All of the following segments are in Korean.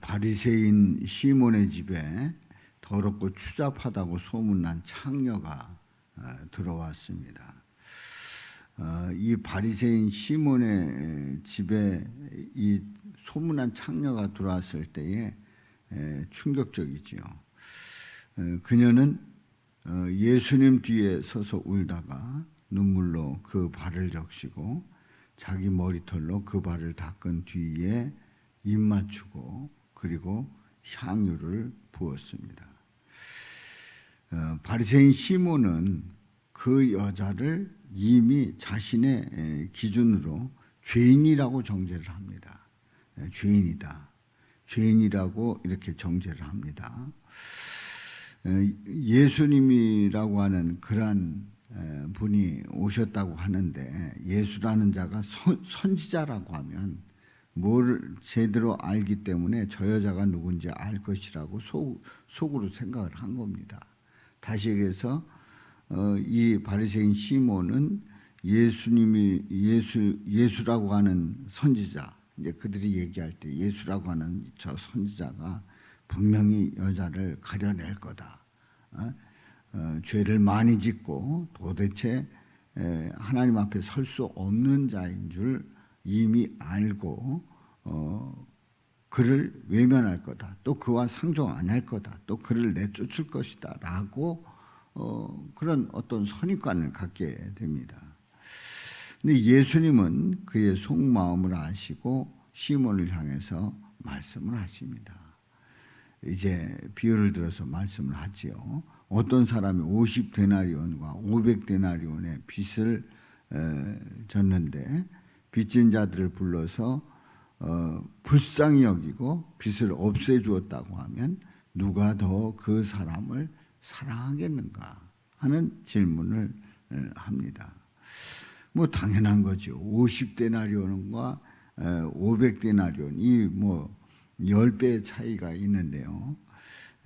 바리새인 시몬의 집에 더럽고 추잡하다고 소문난 창녀가 들어왔습니다. 이 바리새인 시몬의 집에 이 소문난 창녀가 들어왔을 때에 충격적이지요. 그녀는 예수님 뒤에 서서 울다가 눈물로 그 발을 적시고 자기 머리털로 그 발을 닦은 뒤에 입 맞추고 그리고 향유를 부었습니다. 바리새인 시몬은 그 여자를 이미 자신의 기준으로 죄인이라고 정죄를 합니다. 죄인이다. 죄인이라고 이렇게 정죄를 합니다. 예수님이라고 하는 그러한 분이 오셨다고 하는데 예수라는 자가 선지자라고 하면 뭘 제대로 알기 때문에 저 여자가 누군지 알 것이라고 속으로 생각을 한 겁니다. 다시 얘기해서 이 바리새인 시몬은 예수라고 하는 선지자, 이제 그들이 얘기할 때 예수라고 하는 저 선지자가 분명히 여자를 가려낼 거다. 죄를 많이 짓고 도대체 하나님 앞에 설 수 없는 자인 줄 이미 알고 그를 외면할 거다. 또 그와 상종 안 할 거다. 또 그를 내쫓을 것이다. 라고 그런 어떤 선입관을 갖게 됩니다. 근데 예수님은 그의 속마음을 아시고 시몬을 향해서 말씀을 하십니다. 이제 비유를 들어서 말씀을 하지요. 어떤 사람이 50데나리온과 500데나리온의 빚을 졌는데 빚진 자들을 불러서 불쌍히 여기고 빚을 없애주었다고 하면 누가 더 그 사람을 사랑하겠는가 하는 질문을 합니다. 뭐 당연한 거죠. 50데나리온과 500데나리온 이 뭐 10배의 차이가 있는데요.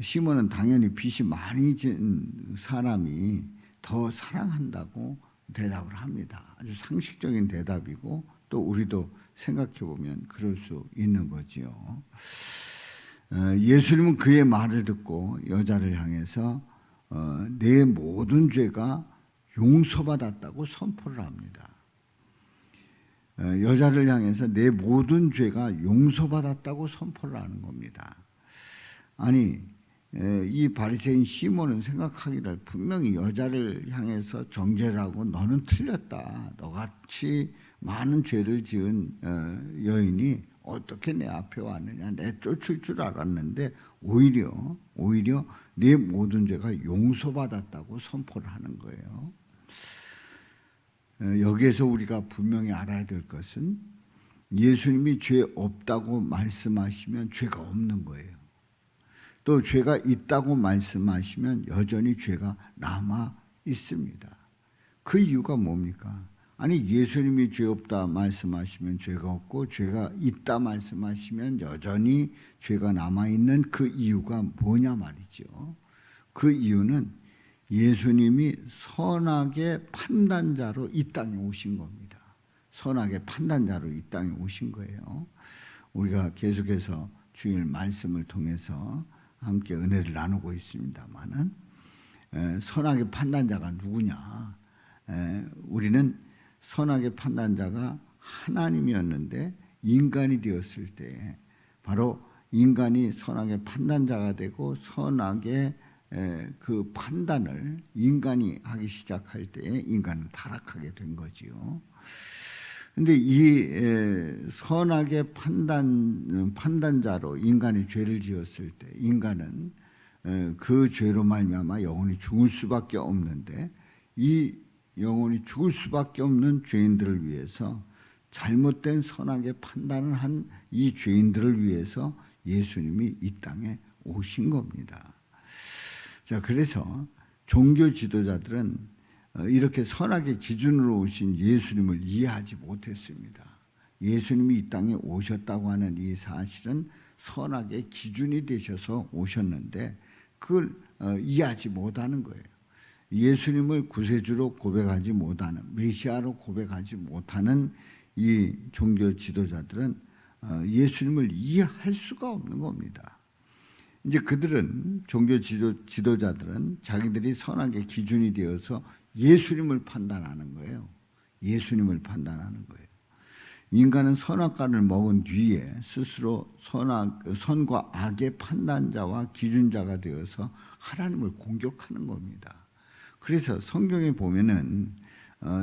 시몬은 당연히 빚이 많이 진 사람이 더 사랑한다고 대답을 합니다. 아주 상식적인 대답이고 또 우리도 생각해 보면 그럴 수 있는 거지요. 예수님은 그의 말을 듣고 여자를 향해서 내 모든 죄가 용서받았다고 선포를 합니다. 여자를 향해서 내 모든 죄가 용서받았다고 선포를 하는 겁니다. 아니 이 바리새인 시몬은 생각하기를 분명히 여자를 향해서 정죄를 하고 너는 틀렸다. 너같이 많은 죄를 지은 여인이 어떻게 내 앞에 왔느냐. 내쫓을 줄 알았는데 오히려 내 모든 죄가 용서받았다고 선포를 하는 거예요. 여기에서 우리가 분명히 알아야 될 것은 예수님이 죄 없다고 말씀하시면 죄가 없는 거예요. 또 죄가 있다고 말씀하시면 여전히 죄가 남아 있습니다. 그 이유가 뭡니까? 아니 예수님이 죄 없다 말씀하시면 죄가 없고 죄가 있다 말씀하시면 여전히 죄가 남아있는 그 이유가 뭐냐 말이죠. 그 이유는 예수님이 선악의 판단자로 이 땅에 오신 겁니다. 선악의 판단자로 이 땅에 오신 거예요. 우리가 계속해서 주일 말씀을 통해서 함께 은혜를 나누고 있습니다만은 선악의 판단자가 누구냐? 우리는 선악의 판단자가 하나님이었는데 인간이 되었을 때 바로 인간이 선악의 판단자가 되고 선악의 그 판단을 인간이 하기 시작할 때에 인간은 타락하게 된 거지요. 근데 이 선악의 판단자로 인간이 죄를 지었을 때 인간은 그 죄로 말미암아 영원히 죽을 수밖에 없는데 이 영원히 죽을 수밖에 없는 죄인들을 위해서 잘못된 선악의 판단을 한 이 죄인들을 위해서 예수님이 이 땅에 오신 겁니다. 자, 그래서 종교 지도자들은 이렇게 선악의 기준으로 오신 예수님을 이해하지 못했습니다. 예수님이 이 땅에 오셨다고 하는 이 사실은 선악의 기준이 되셔서 오셨는데 그걸 이해하지 못하는 거예요. 예수님을 구세주로 고백하지 못하는, 메시아로 고백하지 못하는 이 종교 지도자들은 예수님을 이해할 수가 없는 겁니다. 이제 그들은 종교 지도자들은 자기들이 선악의 기준이 되어서 예수님을 판단하는 거예요. 예수님을 판단하는 거예요. 인간은 선악과를 먹은 뒤에 스스로 선과 악의 판단자와 기준자가 되어서 하나님을 공격하는 겁니다. 그래서 성경에 보면은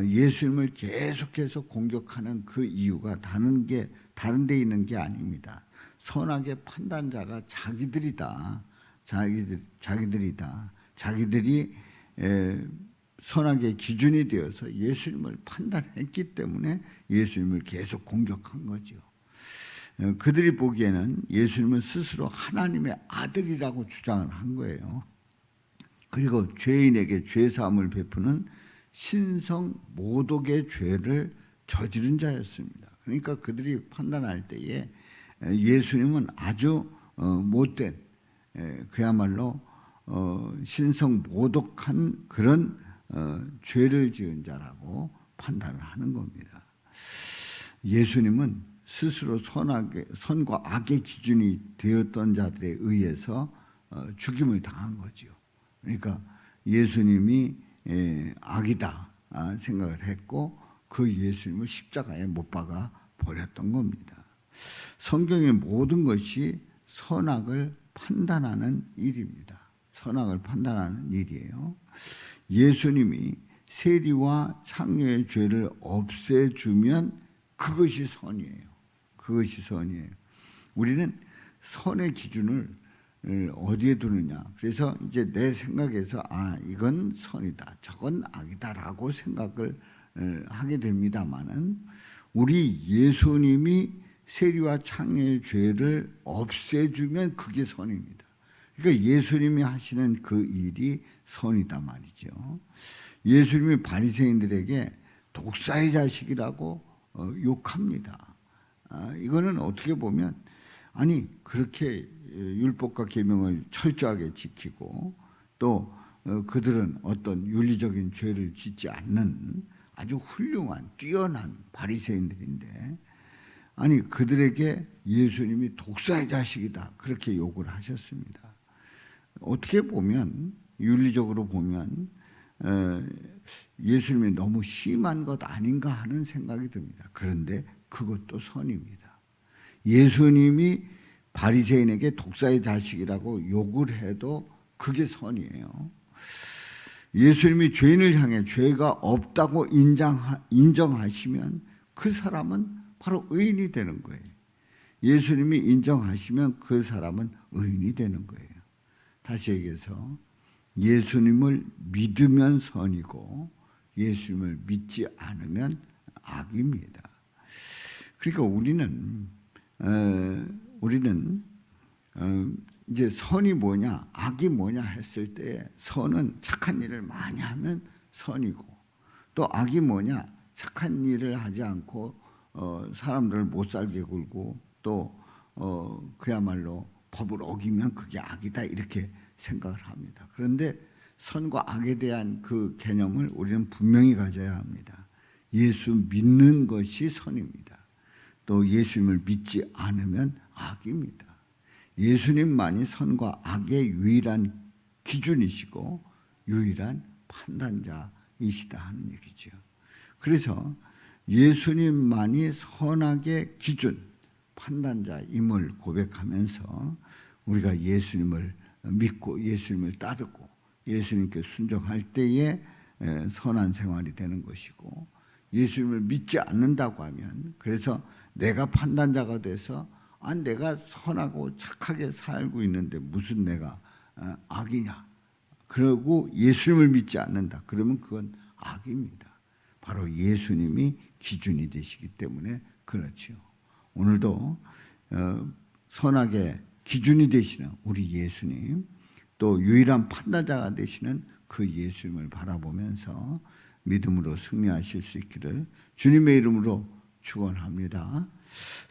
예수님을 계속해서 공격하는 그 이유가 다른 데 있는 게 아닙니다. 선악의 판단자가 자기들이다. 자기들이 선악의 기준이 되어서 예수님을 판단했기 때문에 예수님을 계속 공격한 거죠. 그들이 보기에는 예수님은 스스로 하나님의 아들이라고 주장을 한 거예요. 그리고 죄인에게 죄사함을 베푸는 신성 모독의 죄를 저지른 자였습니다. 그러니까 그들이 판단할 때에 예수님은 아주 못된, 그야말로 신성 모독한 그런 죄를 지은 자라고 판단을 하는 겁니다. 예수님은 스스로 선과 악의 기준이 되었던 자들에 의해서 죽임을 당한 거죠. 그러니까 예수님이 악이다 생각을 했고 그 예수님을 십자가에 못 박아 버렸던 겁니다. 성경의 모든 것이 선악을 판단하는 일입니다. 선악을 판단하는 일이에요. 예수님이 세리와 창녀의 죄를 없애주면 그것이 선이에요. 그것이 선이에요. 우리는 선의 기준을 어디에 두느냐. 그래서 이제 내 생각에서 이건 선이다, 저건 악이다라고 생각을 하게 됩니다만은 우리 예수님이 세리와 창녀의 죄를 없애주면 그게 선입니다. 그러니까 예수님이 하시는 그 일이 선이다 말이죠. 예수님이 바리새인들에게 독사의 자식이라고 욕합니다. 이거는 어떻게 보면 그렇게 율법과 계명을 철저하게 지키고 또 그들은 어떤 윤리적인 죄를 짓지 않는 아주 훌륭한 뛰어난 바리새인들인데 그들에게 예수님이 독사의 자식이다 그렇게 욕을 하셨습니다. 어떻게 보면 윤리적으로 보면 예수님이 너무 심한 것 아닌가 하는 생각이 듭니다. 그런데 그것도 선입니다. 예수님이 바리새인에게 독사의 자식이라고 욕을 해도 그게 선이에요. 예수님이 죄인을 향해 죄가 없다고 인정하시면 그 사람은 바로 의인이 되는 거예요. 예수님이 인정하시면 그 사람은 의인이 되는 거예요. 다시 얘기해서 예수님을 믿으면 선이고 예수님을 믿지 않으면 악입니다. 그러니까 우리는 이제 선이 뭐냐, 악이 뭐냐 했을 때 선은 착한 일을 많이 하면 선이고 또 악이 뭐냐, 착한 일을 하지 않고 사람들을 못 살게 굴고 또 그야말로 법을 어기면 그게 악이다 이렇게 생각을 합니다. 그런데 선과 악에 대한 그 개념을 우리는 분명히 가져야 합니다. 예수 믿는 것이 선입니다. 또 예수님을 믿지 않으면 악입니다. 예수님만이 선과 악의 유일한 기준이시고 유일한 판단자이시다 하는 얘기죠. 그래서 예수님만이 선악의 기준, 판단자임을 고백하면서 우리가 예수님을 믿고 예수님을 따르고 예수님께 순종할 때에 선한 생활이 되는 것이고 예수님을 믿지 않는다고 하면 그래서 내가 판단자가 돼서 내가 선하고 착하게 살고 있는데 무슨 내가 악이냐 그러고 예수님을 믿지 않는다 그러면 그건 악입니다. 바로 예수님이 기준이 되시기 때문에 그렇지요. 오늘도 선악의 기준이 되시는 우리 예수님 또 유일한 판단자가 되시는 그 예수님을 바라보면서 믿음으로 승리하실 수 있기를 주님의 이름으로 축원합니다.